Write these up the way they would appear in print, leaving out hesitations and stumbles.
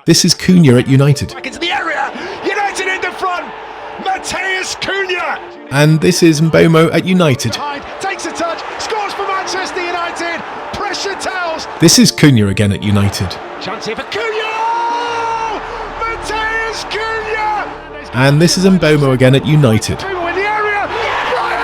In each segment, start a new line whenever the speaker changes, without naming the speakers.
This is Cunha at United.
Back into the area, United in the front, Matheus Cunha.
And this is Mbeumo at United.
Takes a touch, scores for Manchester United, pressure tells.
This is Cunha again at United.
Chance here for Cunha, Matheus Cunha.
And this is Mbeumo again at United.
Mbeumo in the area, Bryan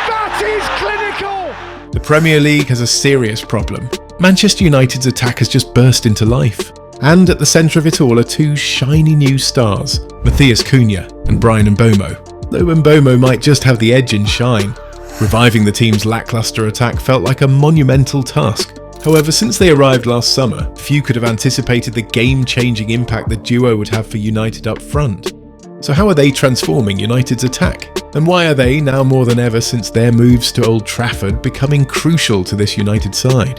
that is clinical.
The Premier League has a serious problem. Manchester United's attack has just burst into life. And at the centre of it all are two shiny new stars, Matheus Cunha and Bryan Mbeumo. Though Mbeumo might just have the edge in shine. Reviving the team's lackluster attack felt like a monumental task. However, since they arrived last summer, few could have anticipated the game-changing impact the duo would have for United up front. So how are they transforming United's attack? And why are they, now more than ever since their moves to Old Trafford, becoming crucial to this United side?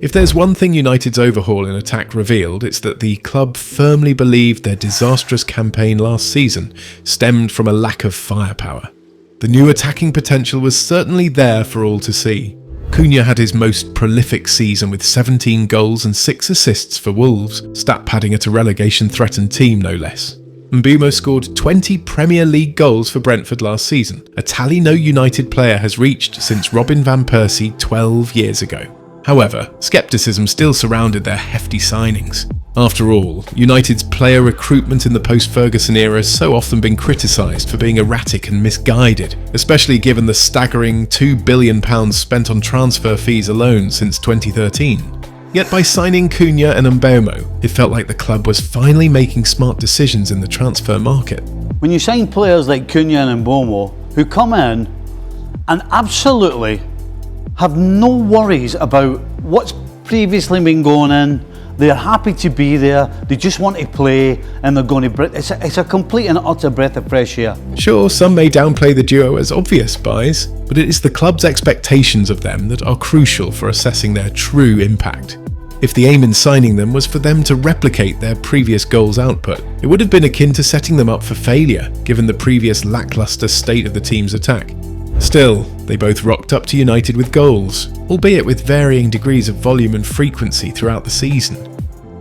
If there's one thing United's overhaul in attack revealed, it's that the club firmly believed their disastrous campaign last season stemmed from a lack of firepower. The new attacking potential was certainly there for all to see. Cunha had his most prolific season with 17 goals and 6 assists for Wolves, stat padding at a relegation-threatened team no less. Mbeumo scored 20 Premier League goals for Brentford last season, a tally no United player has reached since Robin van Persie 12 years ago. However, scepticism still surrounded their hefty signings. After all, United's player recruitment in the post-Ferguson era has so often been criticised for being erratic and misguided, especially given the staggering £2 billion spent on transfer fees alone since 2013. Yet by signing Cunha and Mbeumo, it felt like the club was finally making smart decisions in the transfer market.
When you sign players like Cunha and Mbeumo, who come in and absolutely have no worries about what's previously been going in, they're happy to be there, they just want to play, and they're going to... It's a complete and utter breath of fresh air.
Sure, some may downplay the duo as obvious buys, but it is the club's expectations of them that are crucial for assessing their true impact. If the aim in signing them was for them to replicate their previous goals output, it would have been akin to setting them up for failure, given the previous lackluster state of the team's attack. Still, they both rocked up to United with goals, albeit with varying degrees of volume and frequency throughout the season.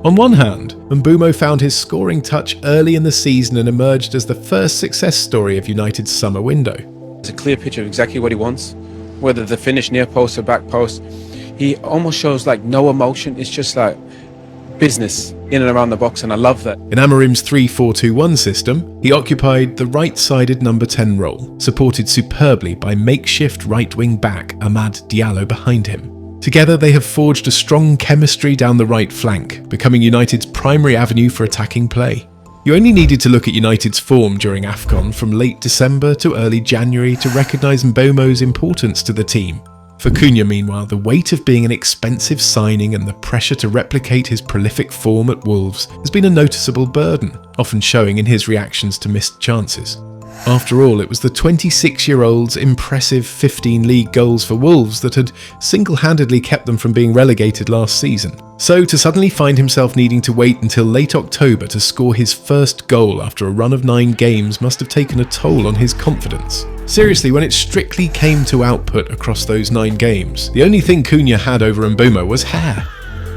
On one hand, Mbeumo found his scoring touch early in the season and emerged as the first success story of United's summer window.
It's a clear picture of exactly what he wants, whether the finish near post or back post. He almost shows like no emotion, it's just like business in and around the box, and I love that.
In Amorim's 3-4-2-1 system, he occupied the right-sided number 10 role, supported superbly by makeshift right-wing back Amad Diallo behind him. Together they have forged a strong chemistry down the right flank, becoming United's primary avenue for attacking play. You only needed to look at United's form during AFCON from late December to early January to recognise Mbeumo's importance to the team. For Cunha, meanwhile, the weight of being an expensive signing and the pressure to replicate his prolific form at Wolves has been a noticeable burden, often showing in his reactions to missed chances. After all, it was the 26-year-old's impressive 15 league goals for Wolves that had single-handedly kept them from being relegated last season. So to suddenly find himself needing to wait until late October to score his first goal after a run of 9 games must have taken a toll on his confidence. Seriously, when it strictly came to output across those 9 games, the only thing Cunha had over Mbeumo was hair.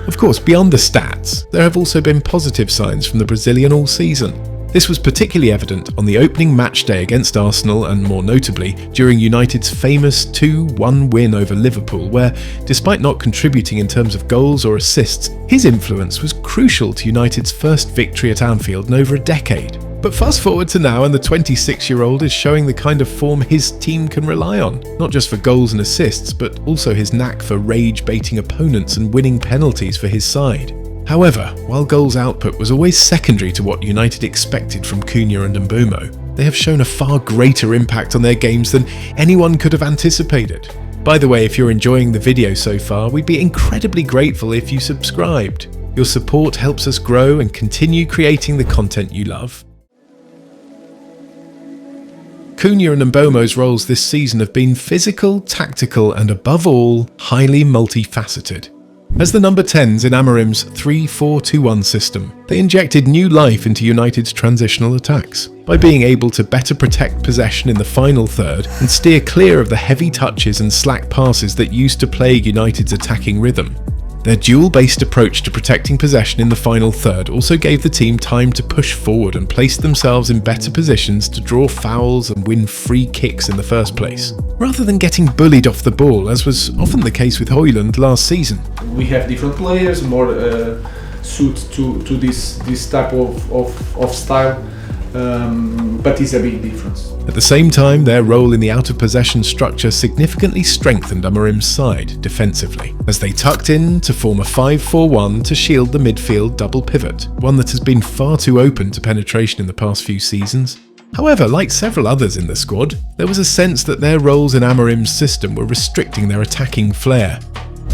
Of course, beyond the stats, there have also been positive signs from the Brazilian all season. This was particularly evident on the opening match day against Arsenal and, more notably, during United's famous 2-1 win over Liverpool, where, despite not contributing in terms of goals or assists, his influence was crucial to United's first victory at Anfield in over a decade. But fast forward to now and the 26-year-old is showing the kind of form his team can rely on, not just for goals and assists, but also his knack for rage-baiting opponents and winning penalties for his side. However, while goals output was always secondary to what United expected from Cunha and Mbeumo, they have shown a far greater impact on their games than anyone could have anticipated. By the way, if you're enjoying the video so far, we'd be incredibly grateful if you subscribed. Your support helps us grow and continue creating the content you love. Cunha and Mbeumo's roles this season have been physical, tactical, and above all, highly multifaceted. As the number 10s in Amorim's 3-4-2-1 system, they injected new life into United's transitional attacks by being able to better protect possession in the final third and steer clear of the heavy touches and slack passes that used to plague United's attacking rhythm. Their duel-based approach to protecting possession in the final third also gave the team time to push forward and place themselves in better positions to draw fouls and win free kicks in the first place, rather than getting bullied off the ball, as was often the case with Højlund last season.
We have different players, more suit to this type of style, but it's a big difference.
At the same time, their role in the out-of-possession structure significantly strengthened Amorim's side defensively, as they tucked in to form a 5-4-1 to shield the midfield double pivot, one that has been far too open to penetration in the past few seasons. However, like several others in the squad, there was a sense that their roles in Amorim's system were restricting their attacking flair.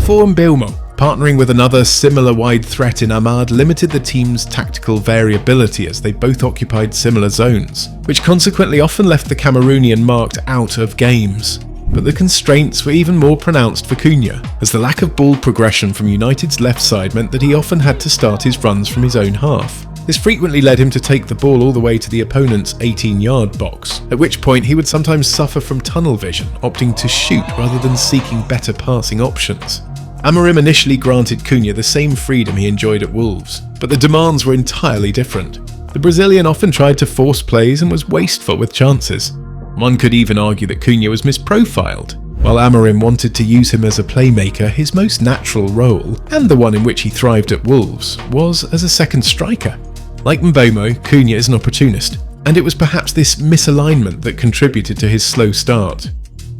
For Mbeumo, partnering with another similar wide threat in Ahmad limited the team's tactical variability as they both occupied similar zones, which consequently often left the Cameroonian marked out of games. But the constraints were even more pronounced for Cunha, as the lack of ball progression from United's left side meant that he often had to start his runs from his own half. This frequently led him to take the ball all the way to the opponent's 18-yard box, at which point he would sometimes suffer from tunnel vision, opting to shoot rather than seeking better passing options. Amorim initially granted Cunha the same freedom he enjoyed at Wolves, but the demands were entirely different. The Brazilian often tried to force plays and was wasteful with chances. One could even argue that Cunha was misprofiled. While Amorim wanted to use him as a playmaker, his most natural role, and the one in which he thrived at Wolves, was as a second striker. Like Mbeumo, Cunha is an opportunist, and it was perhaps this misalignment that contributed to his slow start.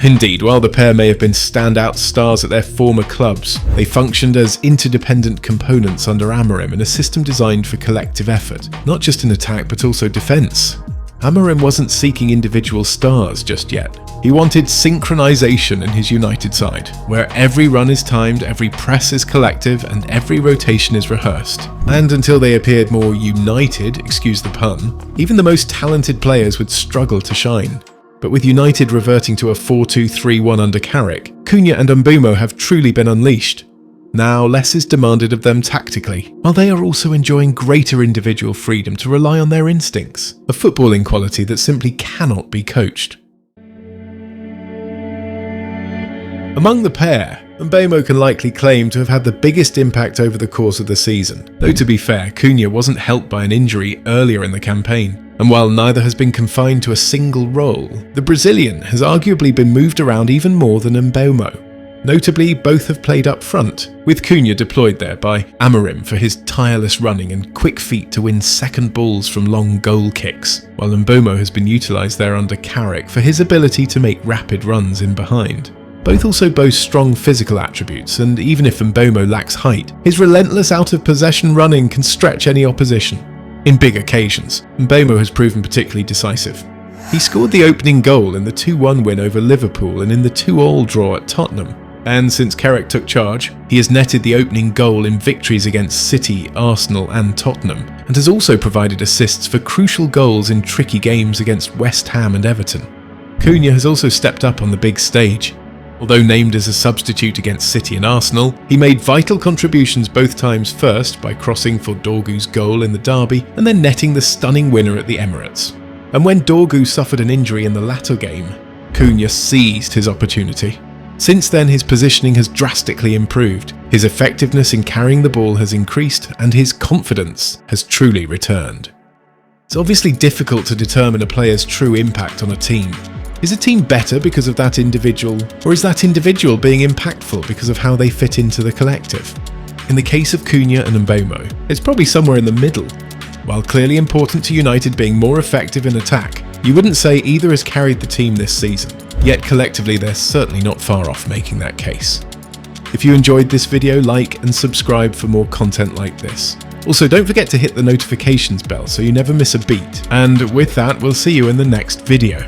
Indeed, while the pair may have been standout stars at their former clubs, they functioned as interdependent components under Amorim in a system designed for collective effort, not just in attack but also defence. Amorim wasn't seeking individual stars just yet. He wanted synchronisation in his United side, where every run is timed, every press is collective, and every rotation is rehearsed. And until they appeared more united, excuse the pun, even the most talented players would struggle to shine. But with United reverting to a 4-2-3-1 under Carrick, Cunha and Mbeumo have truly been unleashed. Now less is demanded of them tactically, while they are also enjoying greater individual freedom to rely on their instincts, a footballing quality that simply cannot be coached. Among the pair, Mbeumo can likely claim to have had the biggest impact over the course of the season, though to be fair, Cunha wasn't helped by an injury earlier in the campaign. And while neither has been confined to a single role, the Brazilian has arguably been moved around even more than Mbeumo. Notably, both have played up front, with Cunha deployed there by Amorim for his tireless running and quick feet to win second balls from long goal kicks, while Mbeumo has been utilised there under Carrick for his ability to make rapid runs in behind. Both also boast strong physical attributes, and even if Mbeumo lacks height, his relentless out-of-possession running can stretch any opposition. In big occasions, Mbeumo has proven particularly decisive. He scored the opening goal in the 2-1 win over Liverpool and in the 2-2 draw at Tottenham. And since Carrick took charge, he has netted the opening goal in victories against City, Arsenal and Tottenham, and has also provided assists for crucial goals in tricky games against West Ham and Everton. Cunha has also stepped up on the big stage. Although named as a substitute against City and Arsenal, he made vital contributions both times, first by crossing for Dorgu's goal in the derby and then netting the stunning winner at the Emirates. And when Dorgu suffered an injury in the latter game, Cunha seized his opportunity. Since then, his positioning has drastically improved, his effectiveness in carrying the ball has increased, and his confidence has truly returned. It's obviously difficult to determine a player's true impact on a team. Is a team better because of that individual, or is that individual being impactful because of how they fit into the collective? In the case of Cunha and Mbeumo, it's probably somewhere in the middle. While clearly important to United being more effective in attack, you wouldn't say either has carried the team this season, yet collectively they're certainly not far off making that case. If you enjoyed this video, like and subscribe for more content like this. Also, don't forget to hit the notifications bell so you never miss a beat, and with that, we'll see you in the next video.